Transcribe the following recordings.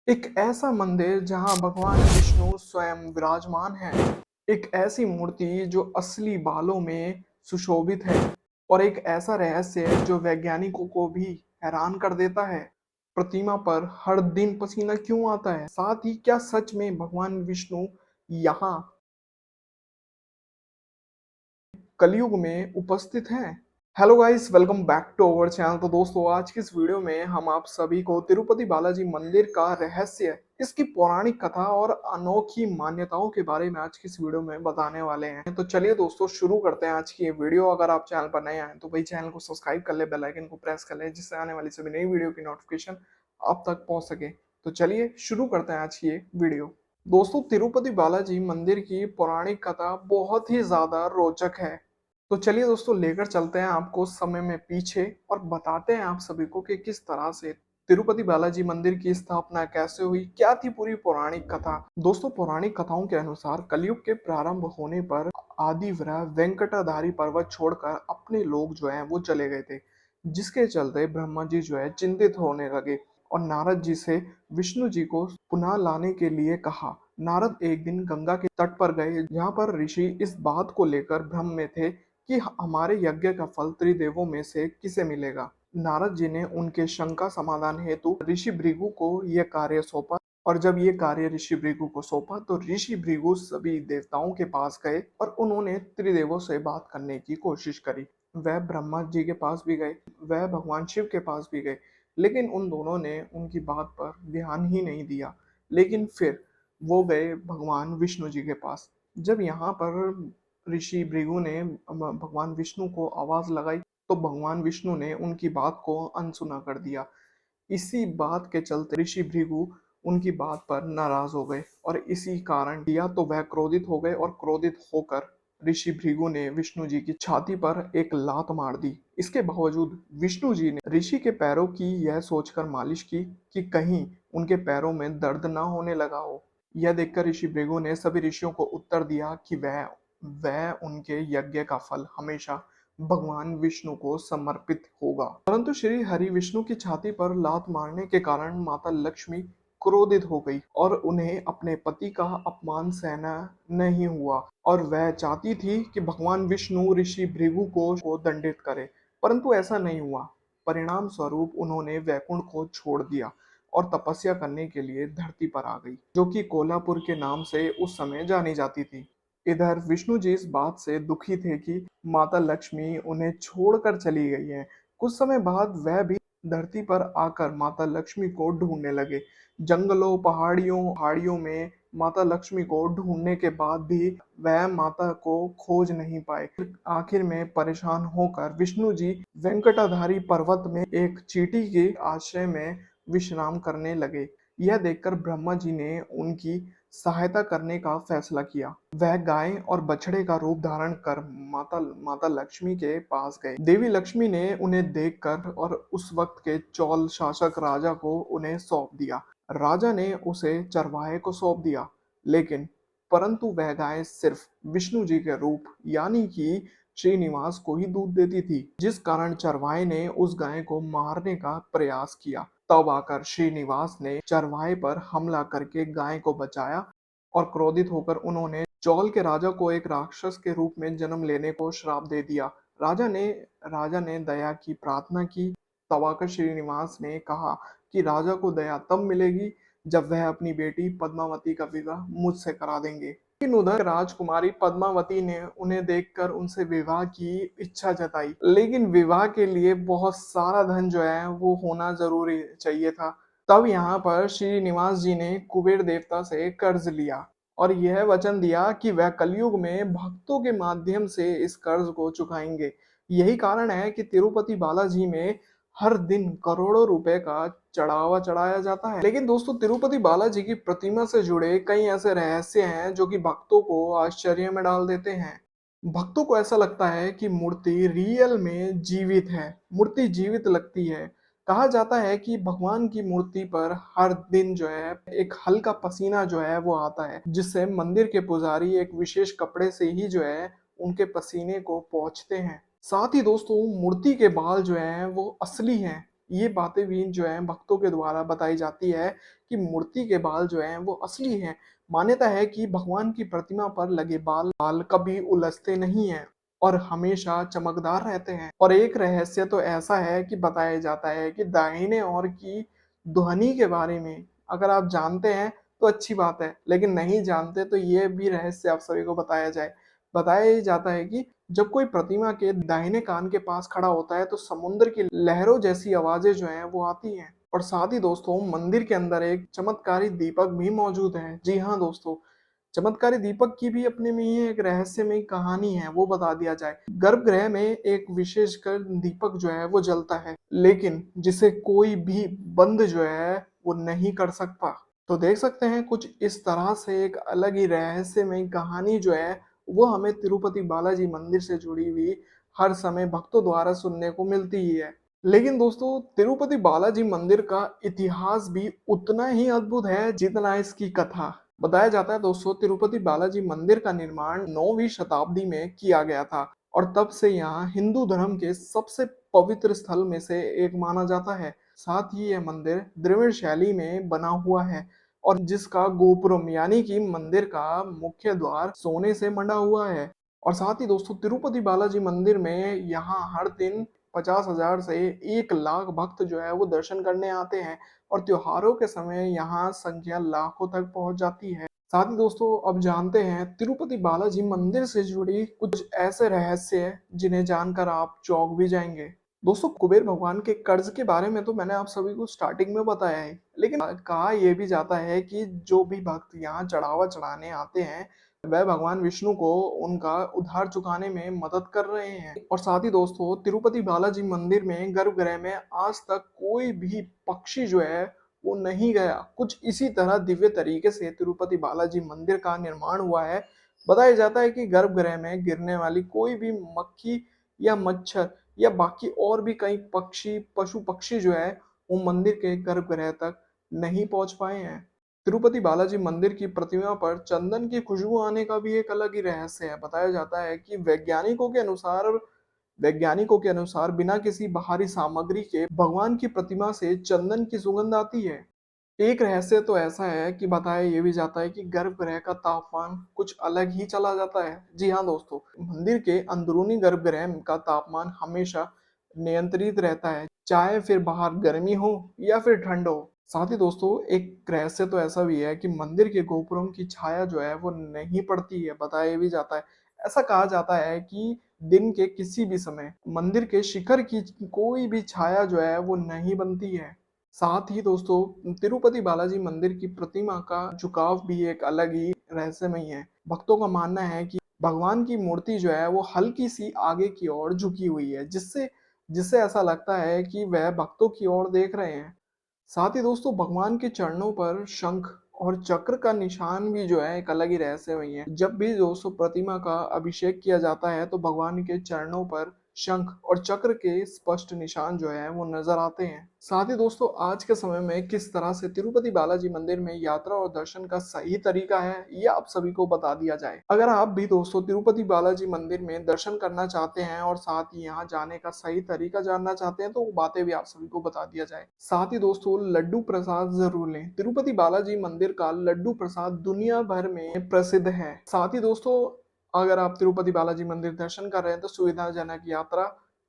एक ऐसा मंदिर जहां भगवान विष्णु स्वयं विराजमान है। एक ऐसी मूर्ति जो असली बालों में सुशोभित है और एक ऐसा रहस्य जो वैज्ञानिकों को भी हैरान कर देता है। प्रतिमा पर हर दिन पसीना क्यों आता है? साथ ही क्या सच में भगवान विष्णु यहाँ कलयुग में उपस्थित हैं? Hello guys, welcome back to our channel. तो दोस्तों, आज की इस वीडियो में हम आप सभी को तिरुपति बालाजी मंदिर का रहस्य, इसकी पौराणिक कथा और अनोखी मान्यताओं के बारे में आज की इस वीडियो में बताने वाले हैं। तो चलिए दोस्तों, शुरू करते हैं आज की ये वीडियो। अगर आप चैनल पर नए आए तो भाई चैनल को सब्सक्राइब कर ले, बेल आइकन को प्रेस कर ले, जिससे आने वाली सभी नई वीडियो की नोटिफिकेशन आप तक पहुंच सके। तो चलिए शुरू करते हैं आज की ये वीडियो। दोस्तों, तिरुपति बालाजी मंदिर की पौराणिक कथा बहुत ही ज्यादा रोचक है। तो चलिए दोस्तों, लेकर चलते हैं आपको समय में पीछे और बताते हैं आप सभी को कि किस तरह से तिरुपति बालाजी मंदिर की स्थापना कैसे हुई, क्या थी पूरी पौराणिक कथा। दोस्तों, पौराणिक कथाओं के अनुसार कलयुग के प्रारंभ होने पर आदिव्रह वेंकटाधारी पर्वत छोड़कर अपने लोग जो हैं वो चले गए थे, जिसके चलते ब्रह्मा जी जो है चिंतित होने लगे और नारद जी से विष्णु जी को पुनः लाने के लिए कहा। नारद एक दिन गंगा के तट पर गए, जहाँ पर ऋषि इस बात को लेकर भ्रम में थे कि हमारे यज्ञ का फल त्रिदेवों में से किसे मिलेगा। नारद जी ने उनके शंका समाधान हेतु ऋषि भृगु को यह कार्य सौंपा और जब ये कार्य ऋषि भृगु को सौंपा तो ऋषि भृगु सभी देवताओं के पास गए और उन्होंने त्रिदेवों से बात करने की कोशिश करी। वह ब्रह्मा जी के पास भी गए, वह भगवान शिव के पास भी गए, लेकिन उन दोनों ने उनकी बात पर ध्यान ही नहीं दिया। लेकिन फिर वो गए भगवान विष्णु जी के पास। जब यहाँ पर ऋषि भृगु ने भगवान विष्णु को आवाज लगाई तो भगवान विष्णु ने उनकी बात को अनसुना कर दिया। इसी बात के चलते ऋषि भृगु उनकी बात पर नाराज हो गए और इसी कारण या तो वह क्रोधित हो गए और क्रोधित होकर ऋषि भृगु ने विष्णु जी की छाती पर एक लात मार दी। इसके बावजूद विष्णु जी ने ऋषि के पैरों की यह सोचकर मालिश की कि कहीं उनके पैरों में दर्द ना होने लगा हो। यह देखकर ऋषि भृगु ने सभी ऋषियों को उत्तर दिया कि वह उनके यज्ञ का फल हमेशा भगवान विष्णु को समर्पित होगा। परंतु श्री हरि विष्णु की छाती पर लात मारने के कारण माता लक्ष्मी क्रोधित हो गई और उन्हें अपने पति का अपमान सहना नहीं हुआ और वह चाहती थी कि भगवान विष्णु ऋषि भृगु को दंडित करे, परंतु ऐसा नहीं हुआ। परिणाम स्वरूप उन्होंने वैकुंठ को छोड़ दिया और तपस्या करने के लिए धरती पर आ गई, जो कि कोल्हापुर के नाम से उस समय जानी जाती थी। इधर विष्णु जी इस बात से दुखी थे कि माता लक्ष्मी उन्हें छोड़कर चली गई हैं। कुछ समय बाद वह भी धरती पर आकर माता लक्ष्मी को ढूंढने लगे। जंगलों, पहाड़ियों में माता लक्ष्मी को ढूंढने के बाद भी वह माता को खोज नहीं पाए। आखिर में परेशान होकर विष्णु जी वेंकटाधारी पर्वत में एक चींटी के आश्रय में विश्राम करने लगे। यह देखकर ब्रह्मा जी ने उनकी सहायता करने का फैसला किया। वह गाय और बछड़े का रूप धारण कर माता माता लक्ष्मी के पास गए। देवी लक्ष्मी ने उन्हें देखकर और उस वक्त के चौल शासक राजा को उन्हें सौंप दिया। राजा ने उसे चरवाहे को सौंप दिया, लेकिन परंतु वह गाय सिर्फ विष्णु जी के रूप यानी कि श्रीनिवास को ही दूध देती थी, जिस कारण चरवाहे ने उस गाय को मारने का प्रयास किया। तब आकर श्रीनिवास ने चरवाहे पर हमला करके गाय को बचाया और क्रोधित होकर उन्होंने चौल के राजा को एक राक्षस के रूप में जन्म लेने को श्राप दे दिया। राजा ने दया की प्रार्थना की। तब आकर श्रीनिवास ने कहा कि राजा को दया तब मिलेगी जब वह अपनी बेटी पद्मावती का विवाह मुझसे करा देंगे। लेकिन उधर राजकुमारी पद्मावती ने उन्हें देखकर उनसे विवाह की इच्छा जताई, लेकिन विवाह के लिए बहुत सारा धन जो है वो होना जरूरी चाहिए था। तब यहाँ पर श्रीनिवास जी ने कुबेर देवता से कर्ज लिया और यह वचन दिया कि वह कलयुग में भक्तों के माध्यम से इस कर्ज को चुकाएंगे। यही कारण है कि तिरुपति बालाजी में हर दिन करोड़ों रुपए का चढ़ावा चढ़ाया जाता है। लेकिन दोस्तों, तिरुपति बालाजी की प्रतिमा से जुड़े कई ऐसे रहस्य हैं जो कि भक्तों को आश्चर्य में डाल देते हैं। भक्तों को ऐसा लगता है कि मूर्ति रियल में जीवित है, मूर्ति जीवित लगती है। कहा जाता है कि भगवान की मूर्ति पर हर दिन जो है एक हल्का पसीना जो है वो आता है, जिससे मंदिर के पुजारी एक विशेष कपड़े से ही जो है उनके पसीने को पोंछते हैं। साथ ही दोस्तों, मूर्ति के बाल जो हैं वो असली हैं, ये बातें भी जो है भक्तों के द्वारा बताई जाती है कि मूर्ति के बाल जो हैं वो असली हैं। मान्यता है कि भगवान की प्रतिमा पर लगे बाल बाल कभी उलझते नहीं हैं और हमेशा चमकदार रहते हैं। और एक रहस्य तो ऐसा है कि बताया जाता है कि दाहिने ओर की ध्वनि के बारे में अगर आप जानते हैं तो अच्छी बात है, लेकिन नहीं जानते तो ये भी रहस्य आप सभी को बताया जाए। बताया ही जाता है कि जब कोई प्रतिमा के दाहिने कान के पास खड़ा होता है तो समुद्र की लहरों जैसी आवाजें जो हैं वो आती हैं। और साथ ही दोस्तों मंदिर के अंदर एक चमत्कारी दीपक भी मौजूद है। जी हाँ दोस्तों, चमत्कारी दीपक की भी अपने में ही एक रहस्यमय कहानी है, वो बता दिया जाए। गर्भगृह में एक विशेषकर दीपक जो है वो जलता है, लेकिन जिसे कोई भी बंद जो है वो नहीं कर सकता। तो देख सकते हैं कुछ इस तरह से एक अलग ही रहस्यमय कहानी जो है वो हमें तिरुपति बालाजी मंदिर से जुड़ी हुई हर समय भक्तों द्वारा सुनने को मिलती ही है। लेकिन दोस्तों तिरुपति बालाजी मंदिर का इतिहास भी उतना ही अद्भुत है जितना इसकी कथा। बताया जाता है दोस्तों तिरुपति बालाजी मंदिर का निर्माण 9वीं शताब्दी में किया गया था और तब से यहाँ हिंदू धर्म के सबसे पवित्र स्थल में से एक माना जाता है। साथ ही यह मंदिर द्रविड़ शैली में बना हुआ है और जिसका गोपुरम यानी कि मंदिर का मुख्य द्वार सोने से मंडा हुआ है। और साथ ही दोस्तों तिरुपति बालाजी मंदिर में यहाँ हर दिन 50,000 से 1 लाख भक्त जो है वो दर्शन करने आते हैं और त्योहारों के समय यहाँ संख्या लाखों तक पहुंच जाती है। साथ ही दोस्तों अब जानते हैं तिरुपति बालाजी मंदिर से जुड़ी कुछ ऐसे रहस्य जिन्हें जानकर आप चौंक भी जाएंगे। दोस्तों कुबेर भगवान के कर्ज के बारे में तो मैंने आप सभी को स्टार्टिंग में बताया है, लेकिन कहा यह भी जाता है कि जो भी भक्त यहाँ चढ़ावा चढ़ाने आते हैं वह भगवान विष्णु को उनका उधार चुकाने में मदद कर रहे हैं। और साथ ही दोस्तों तिरुपति बालाजी मंदिर में गर्भगृह में आज तक कोई भी पक्षी जो है वो नहीं गया। कुछ इसी तरह दिव्य तरीके से तिरुपति बालाजी मंदिर का निर्माण हुआ है। बताया जाता है कि गर्भगृह में गिरने वाली कोई भी मक्खी या मच्छर या बाकी और भी कई पक्षी पशु पक्षी जो है वो मंदिर के गर्भगृह तक नहीं पहुंच पाए हैं। तिरुपति बालाजी मंदिर की प्रतिमा पर चंदन की खुशबू आने का भी एक अलग ही रहस्य है। बताया जाता है कि वैज्ञानिकों के अनुसार बिना किसी बाहरी सामग्री के भगवान की प्रतिमा से चंदन की सुगंध आती है। एक रहस्य तो ऐसा है कि बताया ये भी जाता है कि गर्भगृह का तापमान कुछ अलग ही चला जाता है। जी हाँ दोस्तों, मंदिर के अंदरूनी गर्भगृह का तापमान हमेशा नियंत्रित रहता है, चाहे फिर बाहर गर्मी हो या फिर ठंड हो। साथ ही दोस्तों एक रहस्य तो ऐसा भी है कि मंदिर के गोपुरम की छाया जो है वो नहीं पड़ती है। बताया भी जाता है, ऐसा कहा जाता है कि दिन के किसी भी समय मंदिर के शिखर की कोई भी छाया जो है वो नहीं बनती है। साथ ही दोस्तों तिरुपति बालाजी मंदिर की प्रतिमा का झुकाव भी एक अलग ही रहस्यमय है। भक्तों का मानना है कि भगवान की मूर्ति जो है वो हल्की सी आगे की ओर झुकी हुई है, जिससे जिससे ऐसा लगता है कि वह भक्तों की ओर देख रहे हैं। साथ ही दोस्तों भगवान के चरणों पर शंख और चक्र का निशान भी जो है एक अलग ही रहस्यमय है। जब भी दोस्तों प्रतिमा का अभिषेक किया जाता है तो भगवान के चरणों पर शंख और चक्र के स्पष्ट निशान जो है वो नजर आते हैं। साथ ही दोस्तों आज के समय में किस तरह से तिरुपति बालाजी मंदिर में यात्रा और दर्शन का सही तरीका है ये आप सभी को बता दिया जाए। अगर आप भी दोस्तों तिरुपति बालाजी मंदिर में दर्शन करना चाहते हैं और साथ ही यहाँ जाने का सही तरीका जानना चाहते हैं तो वो बातें भी आप सभी को बता दिया जाए। साथ ही दोस्तों लड्डू प्रसाद जरूर लें। तिरुपति बालाजी मंदिर का लड्डू प्रसाद दुनिया भर में प्रसिद्ध है। साथ ही दोस्तों अगर आप तिरुपति बालाजी मंदिर दर्शन कर रहे हैं तो सुविधाजनक यात्रा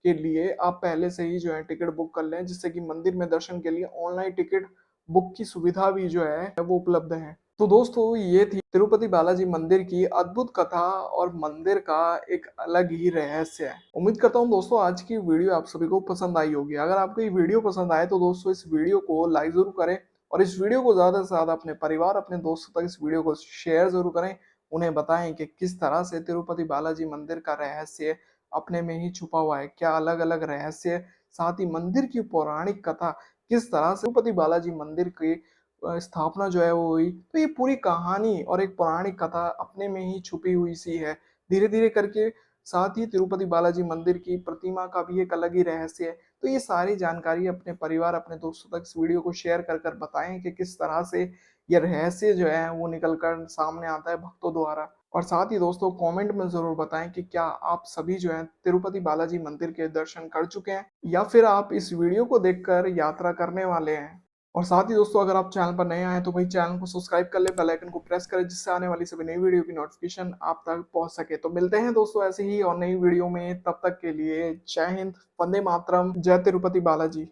के लिए आप पहले से ही जो है टिकट बुक कर लें, जिससे कि मंदिर में दर्शन के लिए ऑनलाइन टिकट बुक की सुविधा भी जो है वो उपलब्ध है। तो दोस्तों ये थी तिरुपति बालाजी मंदिर की अद्भुत कथा और मंदिर का एक अलग ही रहस्य है। उम्मीद करता हूँ दोस्तों आज की वीडियो आप सभी को पसंद आई होगी। अगर आपको ये वीडियो पसंद आए तो दोस्तों इस वीडियो को लाइक जरूर करें और इस वीडियो को ज्यादा से ज्यादा अपने परिवार अपने दोस्तों तक इस वीडियो को शेयर जरूर करें। उन्हें बताएं कि किस तरह से तिरुपति बालाजी मंदिर का रहस्य अपने में ही छुपा हुआ है, क्या अलग अलग रहस्य, साथ ही मंदिर की पौराणिक कथा किस तरह से तिरुपति बालाजी मंदिर की स्थापना जो है वो हुई। तो ये पूरी कहानी और एक पौराणिक कथा अपने में ही छुपी हुई सी है। धीरे धीरे करके साथ ही तिरुपति बालाजी मंदिर की प्रतिमा का भी एक अलग ही रहस्य है। तो ये सारी जानकारी अपने परिवार, अपने दोस्तों तक इस वीडियो को शेयर कर बताएँ कि किस तरह से ये रहस्य जो है वो निकल कर सामने आता है भक्तों द्वारा। और साथ ही दोस्तों कमेंट में ज़रूर बताएँ कि क्या आप सभी जो हैं तिरुपति बालाजी मंदिर के दर्शन कर चुके हैं या फिर आप इस वीडियो को देखकर यात्रा करने वाले हैं? और साथ ही दोस्तों अगर आप चैनल पर नए आए हैं तो भाई चैनल को सब्सक्राइब कर लें, बेल आइकन को प्रेस करें जिससे आने वाली सभी नई वीडियो की नोटिफिकेशन आप तक पहुंच सके। तो मिलते हैं दोस्तों ऐसे ही और नई वीडियो में, तब तक के लिए जय हिंद, वंदे मातरम, जय तिरुपति बालाजी।